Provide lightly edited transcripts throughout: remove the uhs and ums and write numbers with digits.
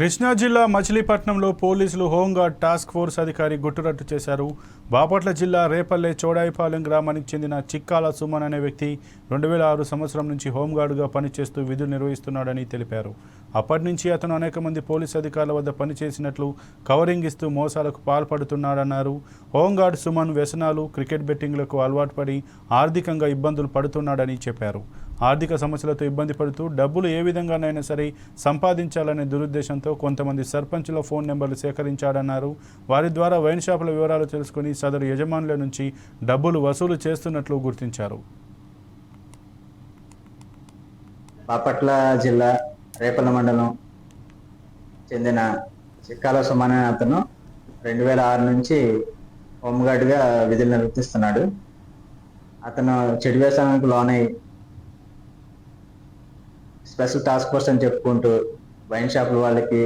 కృష్ణా జిల్లా మచిలీపట్నంలో పోలీసులు హోంగార్డ్ టాస్క్ ఫోర్స్ అధికారి గుట్టురట్టు చేశారు. బాపట్ల జిల్లా రేపల్లె చోడాయిపాలెం గ్రామానికి చెందిన చిక్కాల సుమన్ అనే వ్యక్తి 2006 సంవత్సరం నుంచి హోంగార్డుగా పనిచేస్తూ విధులు నిర్వహిస్తున్నాడని తెలిపారు. అప్పటి నుంచి అతను అనేక మంది పోలీసు అధికారుల వద్ద పనిచేసినట్లు కవరింగ్ ఇస్తూ మోసాలకు పాల్పడుతున్నాడన్నారు. హోంగార్డ్ సుమన్ వ్యసనాలు, క్రికెట్ బెట్టింగ్లకు అలవాటు పడి ఆర్థికంగా ఇబ్బందులు పడుతున్నాడని చెప్పారు. ఆర్థిక సమస్యలతో ఇబ్బంది పడుతూ డబ్బులు ఏ విధంగానైనా సరే సంపాదించాలనే దురుద్దేశంతో కొంతమంది సర్పంచుల ఫోన్ నెంబర్లు సేకరించాడన్నారు. వారి ద్వారా వైన్ షాపుల వివరాలు తెలుసుకుని సదరు యజమానుల నుంచి డబ్బులు వసూలు చేస్తున్నట్లు గుర్తించారు. బాపట్ల జిల్లా రేపల్లె మండలం చెందిన చిక్కాల సుమన్ అనే అతను 2006 నుంచి హోంగార్డ్గా విధులు నిర్వర్తిస్తున్నాడు. అతను చెడు వ్యసనానికి లోనై స్పెషల్ టాస్క్ ఫోర్స్ అని చెప్పుకుంటూ వైన్ షాపుల వాళ్ళకి,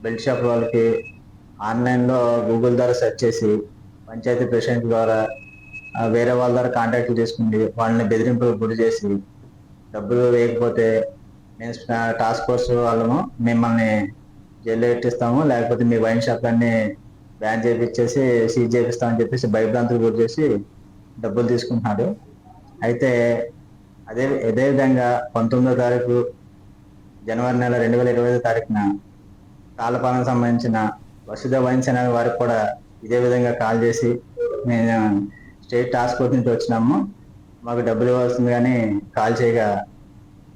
బెల్ట్ షాపుల వాళ్ళకి ఆన్లైన్లో గూగుల్ ద్వారా సెర్చ్ చేసి పంచాయతీ ప్రెసిడెంట్ ద్వారా వేరే వాళ్ళ ద్వారా కాంటాక్ట్లు చేసుకుని వాళ్ళని బెదిరింపులకు గురి చేసి డబ్బులు వేయకపోతే మేము టాస్క్ ఫోర్స్ వాళ్ళము మిమ్మల్ని జైల్లో పెట్టిస్తాము, లేకపోతే మీ వైన్ షాప్లన్నీ బ్యాన్ చేయించేసి సీజ్ చేపిస్తామని చెప్పేసి భయభ్రాంతులు గురి చేసి డబ్బులు తీసుకుంటున్నాడు. అయితే అదే విధంగా 19వ తారీఖు జనవరి నెల 2025 తారీఖున కాలపాలనకు సంబంధించిన వసుధ వైన్స్ అనే వారికి కూడా ఇదే విధంగా కాల్ చేసి మేము స్టేట్ టాస్క్ ఫోర్స్ నుంచి వచ్చినాము, మాకు డబ్బులు ఇవ్వాల్సింది కానీ కాల్ చేయగా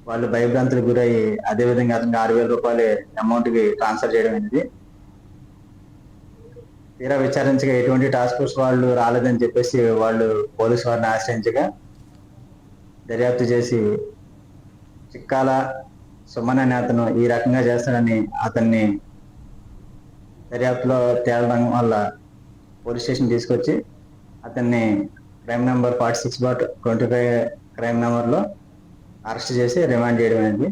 వాళ్ళు భయభ్రాంతులకు గురయ్యి అదేవిధంగా అతనికి 6,000 రూపాయలు అమౌంట్కి ట్రాన్స్ఫర్ చేయడం అనేది. తీరా విచారించగా ఎటువంటి టాస్క్ ఫోర్స్ వాళ్ళు రాలేదని చెప్పేసి వాళ్ళు పోలీసు వారిని ఆశ్రయించగా దర్యాప్తు చేసి చిక్కాల సుమన్ అనే అతను ఈ రకంగా చేస్తాడని అతన్ని దర్యాప్తులో తేలడం వల్ల పోలీస్ స్టేషన్ తీసుకొచ్చి అతన్ని క్రైమ్ నెంబర్ 46/25 క్రైమ్ నెంబర్లో అరెస్ట్ చేసి రిమాండ్ చేయడం అనేది.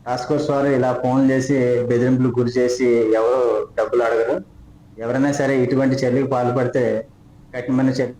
టాస్క్ ఫోర్స్ వారు ఇలా ఫోన్ చేసి బెదిరింపులకు గురి చేసి ఎవరు డబ్బులు అడగరు. ఎవరైనా సరే ఇటువంటి చర్యలకు పాల్పడితే కఠినమైన చర్య